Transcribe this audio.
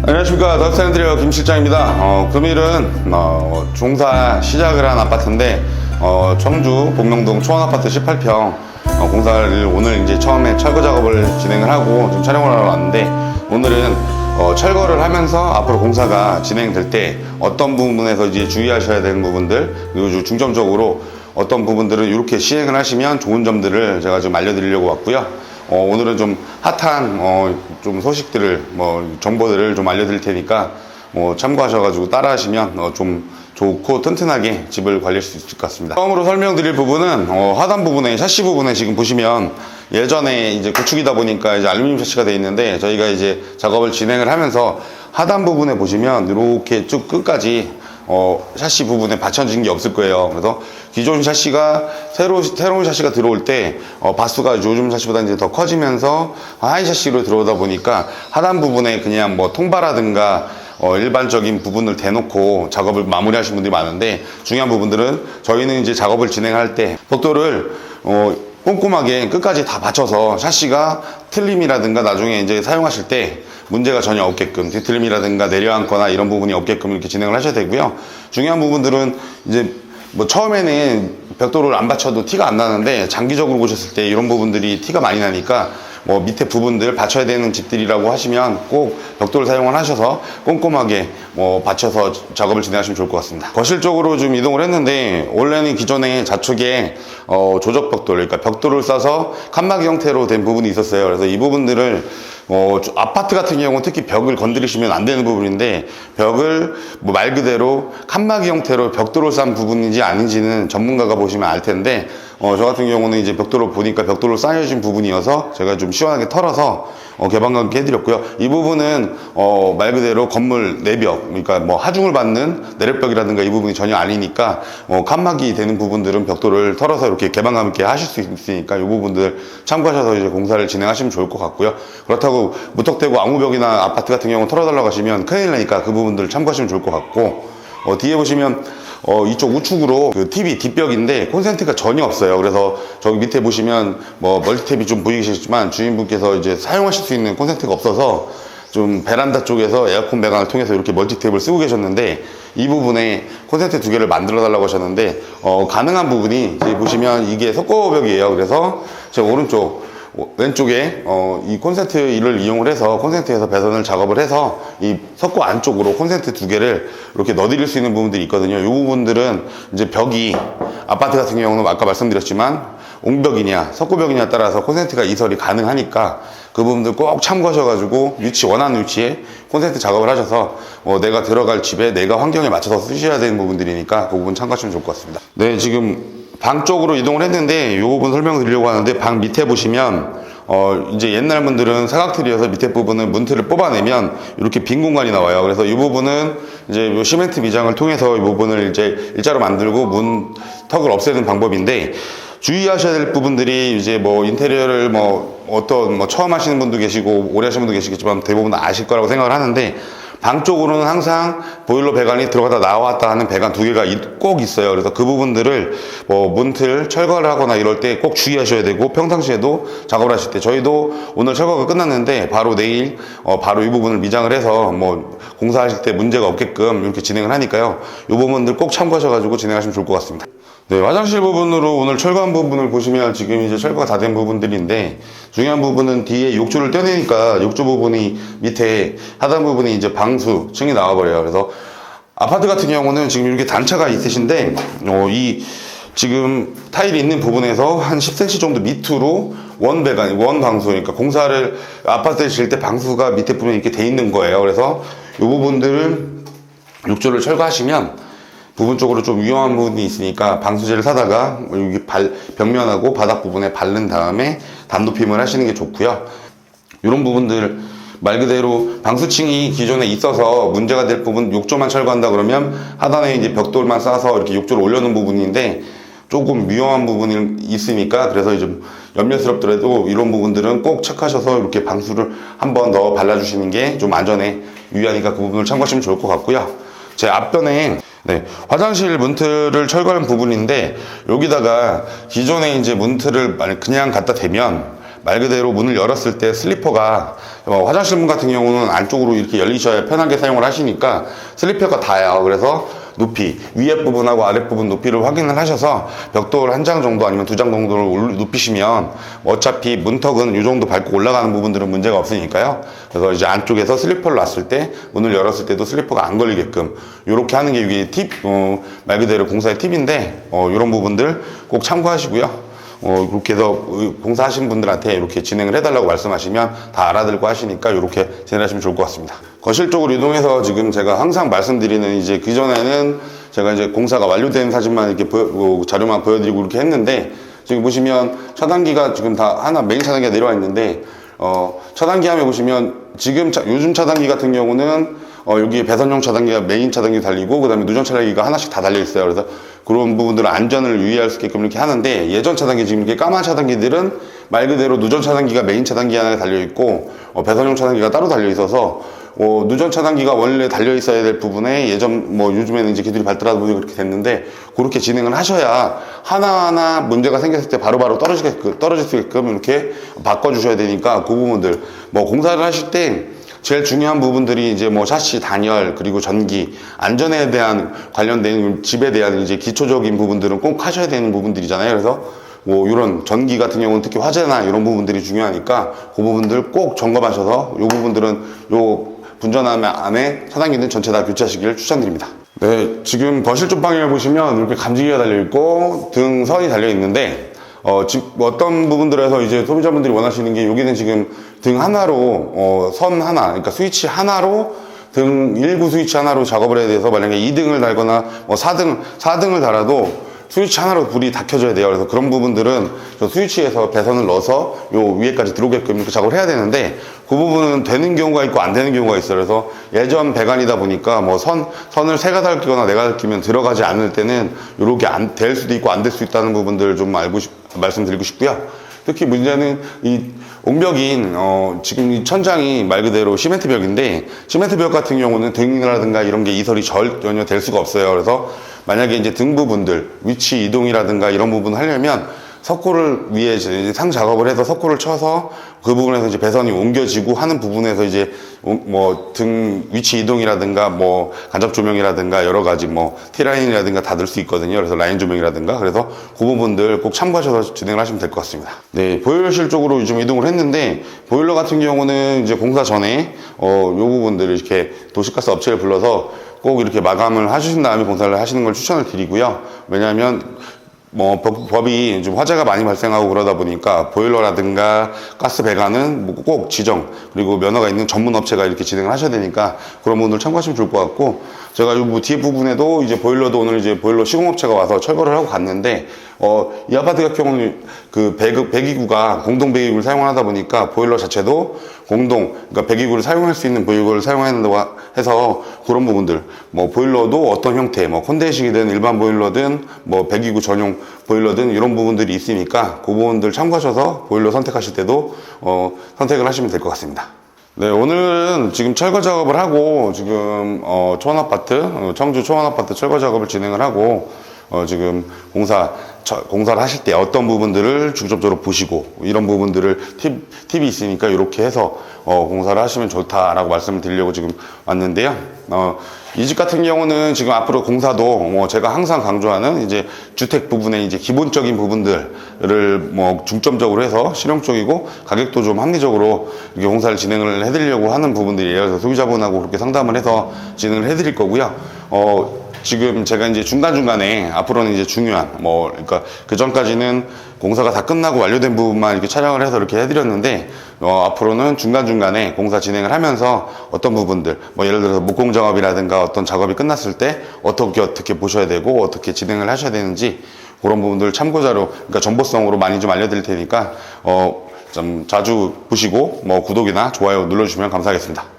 안녕하십니까. 더스탠드리어 김 실장입니다. 금일은 종사 시작을 한 아파트인데 청주 복명동 초원아파트 18평 공사를 오늘 이제 처음에 철거 작업을 진행을 하고 좀 촬영을 하러 왔는데, 오늘은 철거를 하면서 앞으로 공사가 진행될 때 어떤 부분에서 이제 주의하셔야 되는 부분들, 그리고 중점적으로 어떤 부분들은 이렇게 시행을 하시면 좋은 점들을 제가 좀 알려드리려고 왔고요. 오늘은 좀 핫한 좀 소식들을 정보들을 좀 알려드릴 테니까 참고하셔가지고 따라하시면 좀 좋고 튼튼하게 집을 관리할 수 있을 것 같습니다. 처음으로 설명드릴 부분은 하단 부분에 샤시 부분에 지금 보시면 예전에 이제 구축이다 보니까 이제 알루미늄 샤시가 되어 있는데, 저희가 이제 작업을 진행을 하면서 하단 부분에 보시면 이렇게 쭉 끝까지 샤시 부분에 받쳐진 게 없을 거예요. 그래서 기존 샤시가 새로운 샤시가 들어올 때 바수가 요즘 샤시보다 이제 더 커지면서 하이 샤시로 들어오다 보니까 하단 부분에 그냥 통바라든가 일반적인 부분을 대놓고 작업을 마무리하시는 분들이 많은데, 중요한 부분들은 저희는 이제 작업을 진행할 때 벽돌을 꼼꼼하게 끝까지 다 받쳐서 샤시가 틀림이라든가 나중에 이제 사용하실 때 문제가 전혀 없게끔, 뒤틀림이라든가 내려앉거나 이런 부분이 없게끔 이렇게 진행을 하셔야 되고요. 중요한 부분들은 이제 처음에는 벽돌을 안 받쳐도 티가 안 나는데, 장기적으로 보셨을 때 이런 부분들이 티가 많이 나니까 밑에 부분들 받쳐야 되는 집들이라고 하시면 꼭 벽돌을 사용을 하셔서 꼼꼼하게 받쳐서 작업을 진행하시면 좋을 것 같습니다. 거실 쪽으로 좀 이동을 했는데, 원래는 기존에 좌측에 조적 벽돌, 그러니까 벽돌을 싸서 칸막이 형태로 된 부분이 있었어요. 그래서 이 부분들을 아파트 같은 경우는 특히 벽을 건드리시면 안 되는 부분인데, 벽을 말 그대로 칸막이 형태로 벽돌을 싼 부분인지 아닌지는 전문가가 보시면 알 텐데, 저 같은 경우는 이제 벽돌을 보니까 벽돌로 쌓여진 부분이어서 제가 좀 시원하게 털어서 개방감 있게 해드렸고요. 이 부분은 말 그대로 건물 내벽, 그러니까 하중을 받는 내력벽이라든가 이 부분이 전혀 아니니까 칸막이 되는 부분들은 벽돌을 털어서 이렇게 개방감 있게 하실 수 있으니까 이 부분들 참고하셔서 이제 공사를 진행하시면 좋을 것 같고요. 그렇다고 무턱대고 아무벽이나 아파트 같은 경우 털어달라고 하시면 큰일 나니까 그 부분들 참고하시면 좋을 것 같고, 뒤에 보시면 이쪽 우측으로 그 TV 뒷벽인데 콘센트가 전혀 없어요. 그래서 저기 밑에 보시면 멀티탭이 좀 보이시겠지만 주인분께서 이제 사용하실 수 있는 콘센트가 없어서 좀 베란다 쪽에서 에어컨 배관을 통해서 이렇게 멀티탭을 쓰고 계셨는데, 이 부분에 콘센트 2개를 만들어 달라고 하셨는데 가능한 부분이 이제 보시면 이게 석고벽이에요. 그래서 제 오른쪽 왼쪽에 이 콘센트를 이용을 해서 콘센트에서 배선을 작업을 해서 이 석고 안쪽으로 콘센트 2개를 이렇게 넣어드릴 수 있는 부분들이 있거든요. 이 부분들은 이제 벽이 아파트 같은 경우는 아까 말씀드렸지만 옹벽이냐 석고벽이냐 따라서 콘센트가 이설이 가능하니까 그 부분들 꼭 참고하셔가지고 원하는 위치에 콘센트 작업을 하셔서 내가 들어갈 집에 내가 환경에 맞춰서 쓰셔야 되는 부분들이니까 그 부분 참고하시면 좋을 것 같습니다. 네, 지금 방 쪽으로 이동을 했는데 이 부분 설명드리려고 하는데, 방 밑에 보시면 이제 옛날 분들은 사각틀이어서 밑에 부분은 문틀을 뽑아내면 이렇게 빈 공간이 나와요. 그래서 이 부분은 이제 요 시멘트 미장을 통해서 이 부분을 이제 일자로 만들고 문턱을 없애는 방법인데, 주의하셔야 될 부분들이 이제 인테리어를 처음 하시는 분도 계시고 오래 하시는 분도 계시겠지만 대부분 아실 거라고 생각을 하는데, 방 쪽으로는 항상 보일러 배관이 들어갔다 나왔다 하는 배관 2개가 꼭 있어요. 그래서 그 부분들을 문틀 철거를 하거나 이럴 때 꼭 주의하셔야 되고, 평상시에도 작업을 하실 때, 저희도 오늘 철거가 끝났는데 바로 내일 바로 이 부분을 미장을 해서 공사하실 때 문제가 없게끔 이렇게 진행을 하니까요. 이 부분들 꼭 참고하셔가지고 진행하시면 좋을 것 같습니다. 네, 화장실 부분으로 오늘 철거한 부분을 보시면 지금 이제 철거가 다 된 부분들인데, 중요한 부분은 뒤에 욕조를 떼내니까 욕조 부분이 밑에 하단 부분이 이제 방수층이 나와버려요. 그래서 아파트 같은 경우는 지금 이렇게 단차가 있으신데 이 지금 타일이 있는 부분에서 한 10cm 정도 밑으로 원 방수, 그러니까 공사를 아파트를 지을 때 방수가 밑에 부분에 이렇게 돼 있는 거예요. 그래서 이 부분들을 욕조를 철거하시면 부분적으로 좀 위험한 부분이 있으니까 방수제를 사다가 여기 벽면하고 바닥 부분에 바른 다음에 단도핌을 하시는 게 좋고요. 이런 부분들 말 그대로 방수층이 기존에 있어서 문제가 될 부분, 욕조만 철거한다 그러면 하단에 이제 벽돌만 싸서 이렇게 욕조를 올려놓은 부분인데 조금 위험한 부분이 있으니까, 그래서 이제 염려스럽더라도 이런 부분들은 꼭 체크하셔서 이렇게 방수를 한 번 더 발라주시는 게 좀 안전에 유의하니까 그 부분을 참고하시면 좋을 것 같고요. 제 앞변에 화장실 문틀을 철거한 부분인데, 여기다가 기존에 이제 문틀을 그냥 갖다 대면 말 그대로 문을 열었을 때 슬리퍼가 화장실 문 같은 경우는 안쪽으로 이렇게 열리셔야 편하게 사용을 하시니까 슬리퍼가 닿아요. 그래서 높이, 위에 부분하고 아랫 부분 높이를 확인을 하셔서 벽돌 한 장 정도 아니면 2장 정도를 눕히시면 어차피 문턱은 이 정도 밟고 올라가는 부분들은 문제가 없으니까요. 그래서 이제 안쪽에서 슬리퍼를 놨을 때 문을 열었을 때도 슬리퍼가 안 걸리게끔 이렇게 하는 게 이게 팁, 말 그대로 공사의 팁인데 이런 부분들 꼭 참고하시고요. 이렇게 해서 공사하신 분들한테 이렇게 진행을 해달라고 말씀하시면 다 알아들고 하시니까 이렇게 진행하시면 좋을 것 같습니다. 거실 쪽으로 이동해서 지금 제가 항상 말씀드리는 이제 그전에는 제가 이제 공사가 완료된 사진만 이렇게 자료만 보여드리고 이렇게 했는데 지금 보시면 차단기가 지금 다 하나 메인 차단기가 내려와 있는데 차단기 하면 보시면 지금 요즘 차단기 같은 경우는 여기 배선용 차단기가 메인 차단기 달리고 그 다음에 누전 차단기가 하나씩 다 달려 있어요. 그래서 그런 부분들은 안전을 유의할 수 있게끔 이렇게 하는데 예전 차단기 지금 이렇게 까만 차단기들은 말 그대로 누전 차단기가 메인 차단기 하나에 달려 있고 배선용 차단기가 따로 달려 있어서 누전 차단기가 원래 달려 있어야 될 부분에 예전 요즘에는 이제 기술이 발달하다 보니 그렇게 됐는데 그렇게 진행을 하셔야 하나하나 문제가 생겼을 때 바로바로 떨어질 수 있게끔 이렇게 바꿔주셔야 되니까 그 부분들 공사를 하실 때 제일 중요한 부분들이 이제 샤시 단열 그리고 전기 안전에 대한 관련된 집에 대한 이제 기초적인 부분들은 꼭 하셔야 되는 부분들이잖아요. 그래서 이런 전기 같은 경우는 특히 화재나 이런 부분들이 중요하니까 그 부분들 꼭 점검하셔서 이 부분들은 분전함 안에 차단기는 전체 다 교체하시기를 추천드립니다. 네, 지금 거실 쪽 방향을 보시면 이렇게 감지기가 달려 있고 등선이 달려 있는데 어떤 부분들에서 이제 소비자분들이 원하시는 게 여기는 지금 등 하나로 선 하나 그러니까 스위치 하나로 등 1구 스위치 하나로 작업을 해야 돼서 만약에 2등을 달거나 4등을 달아도 스위치 하나로 불이 다 켜져야 돼요. 그래서 그런 부분들은 저 스위치에서 배선을 넣어서 요 위에까지 들어오게끔 이렇게 작업을 해야 되는데 그 부분은 되는 경우가 있고 안 되는 경우가 있어요. 그래서 예전 배관이다 보니까 선을 세 가닥 끼거나 네 가닥 끼면 들어가지 않을 때는 이렇게 안 될 수도 있고 안 될 수 있다는 부분들을 좀 말씀드리고 싶고요. 특히 문제는 이 옹벽인 지금 이 천장이 말 그대로 시멘트 벽인데 시멘트 벽 같은 경우는 등이라든가 이런 게 이설이 전혀 될 수가 없어요. 그래서 만약에 이제 등 부분들 위치 이동이라든가 이런 부분을 하려면 석고를 위에 이제 상 작업을 해서 석고를 쳐서 그 부분에서 이제 배선이 옮겨지고 하는 부분에서 이제 등 위치 이동이라든가 간접 조명이라든가 여러 가지 T라인이라든가 다 넣을 수 있거든요. 그래서 라인 조명이라든가 그래서 그 부분들 꼭 참고하셔서 진행을 하시면 될 것 같습니다. 네, 보일러실 쪽으로 요즘 이동을 했는데 보일러 같은 경우는 이제 공사 전에 요 부분들을 이렇게 도시가스 업체를 불러서 꼭 이렇게 마감을 해주신 다음에 공사를 하시는 걸 추천을 드리고요. 왜냐하면 법이 좀 화재가 많이 발생하고 그러다 보니까 보일러라든가 가스 배관은 꼭 지정 그리고 면허가 있는 전문 업체가 이렇게 진행을 하셔야 되니까 그런 부분들 참고하시면 좋을 것 같고 제가 이 뒤에 부분에도 이제 보일러도 오늘 이제 보일러 시공업체가 와서 철거를 하고 갔는데 이 아파트 같은 경우는 그 배기구가 공동 배기구를 사용하다 보니까 보일러 자체도 그러니까 배기구를 사용할 수 있는 보일러를 사용한다고 해서 그런 부분들 보일러도 어떤 형태 콘덴식이든 일반 보일러든 배기구 전용 보일러든 이런 부분들이 있으니까 그 부분들 참고하셔서 보일러 선택하실 때도 선택을 하시면 될 것 같습니다. 네, 오늘은 지금 철거 작업을 하고 지금 초원아파트 청주 초원아파트 철거 작업을 진행을 하고 지금 공사를 하실 때 어떤 부분들을 중점적으로 보시고 이런 부분들을 팁이 있으니까 이렇게 해서 공사를 하시면 좋다라고 말씀을 드리려고 지금 왔는데요. 이 집 같은 경우는 지금 앞으로 공사도 제가 항상 강조하는 이제 주택 부분의 이제 기본적인 부분들을 중점적으로 해서 실용적이고 가격도 좀 합리적으로 이렇게 공사를 진행을 해드리려고 하는 부분들이에요. 그래서 소비자분하고 그렇게 상담을 해서 진행을 해드릴 거고요. 지금 제가 이제 중간중간에 앞으로는 이제 중요한 그러니까 그 전까지는 공사가 다 끝나고 완료된 부분만 이렇게 촬영을 해서 이렇게 해드렸는데 앞으로는 중간중간에 공사 진행을 하면서 어떤 부분들 예를 들어서 목공 작업이라든가 어떤 작업이 끝났을 때 어떻게 보셔야 되고 어떻게 진행을 하셔야 되는지 그런 부분들 참고자료 그러니까 정보성으로 많이 좀 알려드릴 테니까 좀 자주 보시고 구독이나 좋아요 눌러주시면 감사하겠습니다.